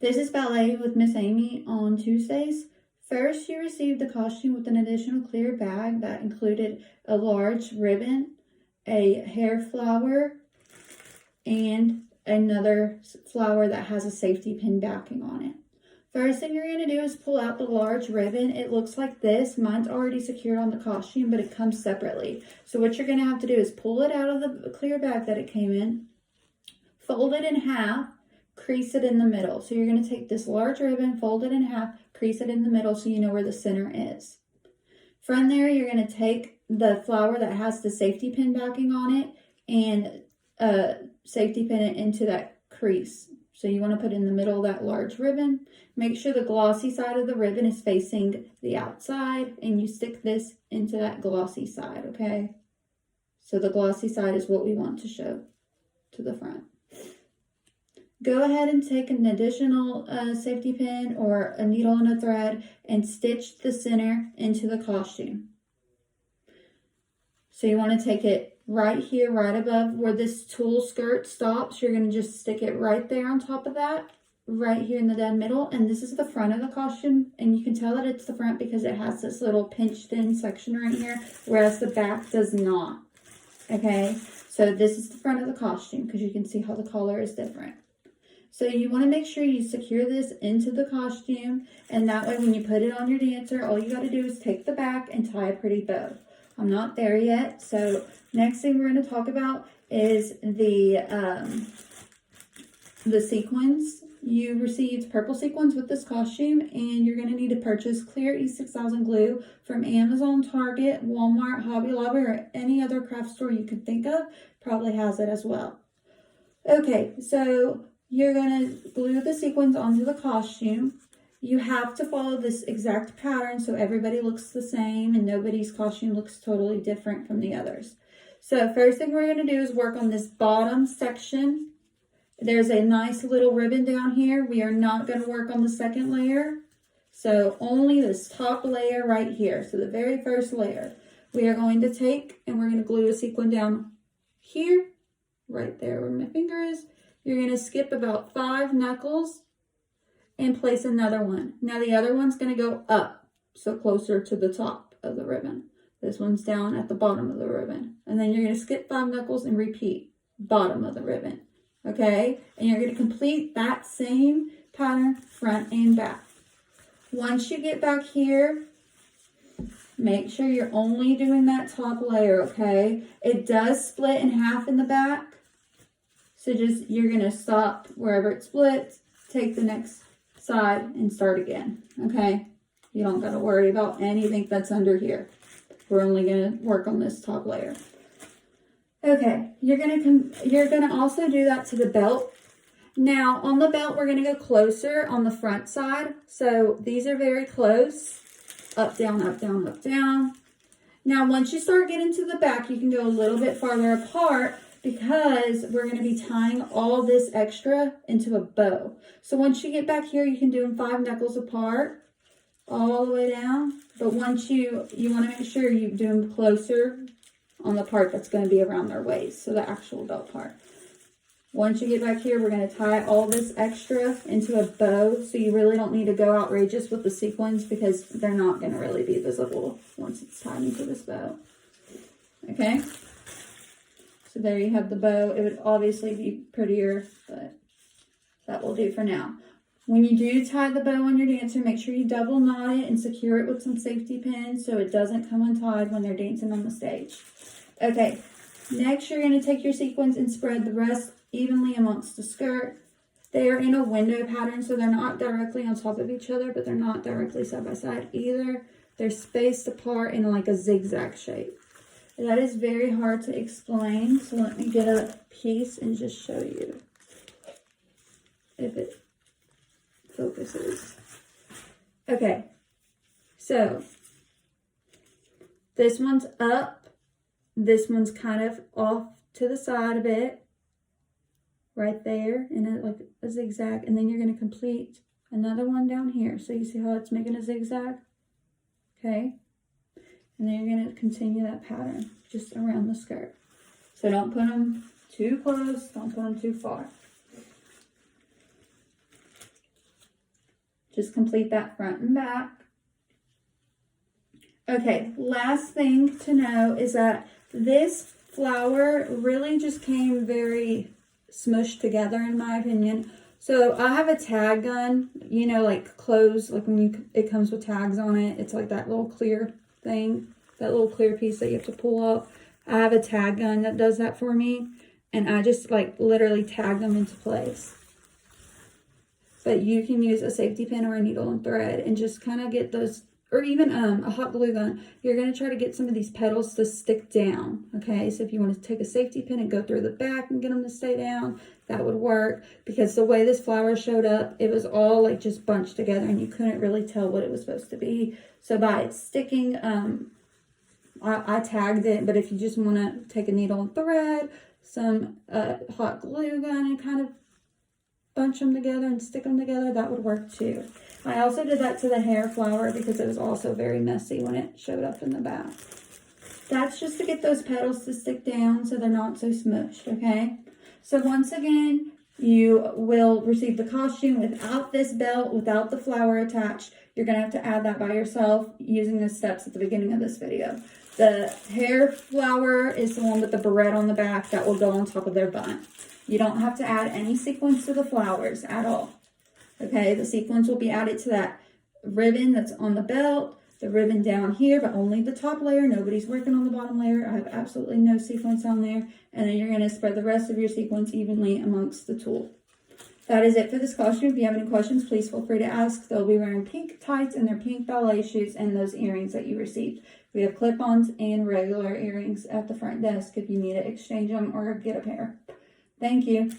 This is Ballet with Miss Amy on Tuesdays. First, you received the costume with an additional clear bag that included a large ribbon, a hair flower, and another flower that has a safety pin backing on it. First thing you're going to do is pull out the large ribbon. It looks like this. Mine's already secured on the costume, but it comes separately. So what you're going to have to do is pull it out of the clear bag that it came in, fold it in half, crease it in the middle. So you're going to take this large ribbon, fold it in half, crease it in the middle so you know where the center is. From there, you're going to take the flower that has the safety pin backing on it and safety pin it into that crease. So you want to put in the middle of that large ribbon. Make sure the glossy side of the ribbon is facing the outside, and you stick this into that glossy side, okay? So the glossy side is what we want to show to the front. Go ahead and take an additional safety pin or a needle and a thread and stitch the center into the costume. So you want to take it right here, right above where this tulle skirt stops. You're going to just stick it right there on top of that, right here in the dead middle. And this is the front of the costume. And you can tell that it's the front because it has this little pinched in section right here, whereas the back does not. Okay, so this is the front of the costume because you can see how the collar is different. So you want to make sure you secure this into the costume, and that way when you put it on your dancer, all you got to do is take the back and tie a pretty bow. I'm not there yet, so next thing we're going to talk about is the sequins. You received purple sequins with this costume, and you're going to need to purchase clear E6000 glue from Amazon, Target, Walmart, Hobby Lobby, or any other craft store you can think of. Probably has it as well. Okay, so you're going to glue the sequins onto the costume. You have to follow this exact pattern so everybody looks the same and nobody's costume looks totally different from the others. So first thing we're going to do is work on this bottom section. There's a nice little ribbon down here. We are not going to work on the second layer. So only this top layer right here. So the very first layer we are going to take and we're going to glue a sequin down here, right there where my finger is. You're going to skip about 5 knuckles and place another one. Now the other one's going to go up, so closer to the top of the ribbon. This one's down at the bottom of the ribbon. And then you're going to skip 5 knuckles and repeat bottom of the ribbon. Okay? And you're going to complete that same pattern front and back. Once you get back here, make sure you're only doing that top layer, okay? It does split in half in the back. So just, you're going to stop wherever it splits, take the next side, and start again, okay? You don't got to worry about anything that's under here. We're only going to work on this top layer. Okay, you're going to also do that to the belt. Now, on the belt, we're going to go closer on the front side. So these are very close. Up, down, up, down, up, down. Now, once you start getting to the back, you can go a little bit farther apart, because we're going to be tying all this extra into a bow. So once you get back here, you can do them 5 knuckles apart, all the way down. But once you want to make sure you do them closer on the part that's going to be around their waist, so the actual belt part. Once you get back here, we're going to tie all this extra into a bow, so you really don't need to go outrageous with the sequins because they're not going to really be visible once it's tied into this bow. Okay? So there you have the bow. It would obviously be prettier, but that will do for now. When you do tie the bow on your dancer, make sure you double knot it and secure it with some safety pins so it doesn't come untied when they're dancing on the stage. Okay, next you're going to take your sequins and spread the rest evenly amongst the skirt. They are in a window pattern, so they're not directly on top of each other, but they're not directly side by side either. They're spaced apart in like a zigzag shape. That is very hard to explain, so let me get a piece and just show you if it focuses. Okay, so this one's up, this one's kind of off to the side a bit, right there, in like a zigzag, and then you're going to complete another one down here. So you see how it's making a zigzag? Okay. And then you're going to continue that pattern just around the skirt. So don't put them too close, don't put them too far. Just complete that front and back. Okay, last thing to know is that this flower really just came very smushed together in my opinion. So I have a tag gun, you know, like clothes, like when it comes with tags on it. It's like that little clear thing, that little clear piece that you have to pull up. I have a tag gun that does that for me. And I just like literally tag them into place. But you can use a safety pin or a needle and thread and just kind of get those, or even a hot glue gun. You're going to try to get some of these petals to stick down, okay? So if you want to take a safety pin and go through the back and get them to stay down, that would work. Because the way this flower showed up, it was all like just bunched together and you couldn't really tell what it was supposed to be. So by it sticking, I tagged it. But if you just want to take a needle and thread, some hot glue gun and kind of bunch them together and stick them together, that would work too. I also did that to the hair flower because it was also very messy when it showed up in the back. That's just to get those petals to stick down so they're not so smushed, okay? So once again, you will receive the costume without this belt, without the flower attached. You're going to have to add that by yourself using the steps at the beginning of this video. The hair flower is the one with the barrette on the back that will go on top of their bun. You don't have to add any sequins to the flowers at all. Okay, the sequins will be added to that ribbon that's on the belt, the ribbon down here, but only the top layer. Nobody's working on the bottom layer. I have absolutely no sequins on there. And then you're going to spread the rest of your sequins evenly amongst the tulle. That is it for this costume. If you have any questions, please feel free to ask. They'll be wearing pink tights and their pink ballet shoes and those earrings that you received. We have clip-ons and regular earrings at the front desk if you need to exchange them or get a pair. Thank you.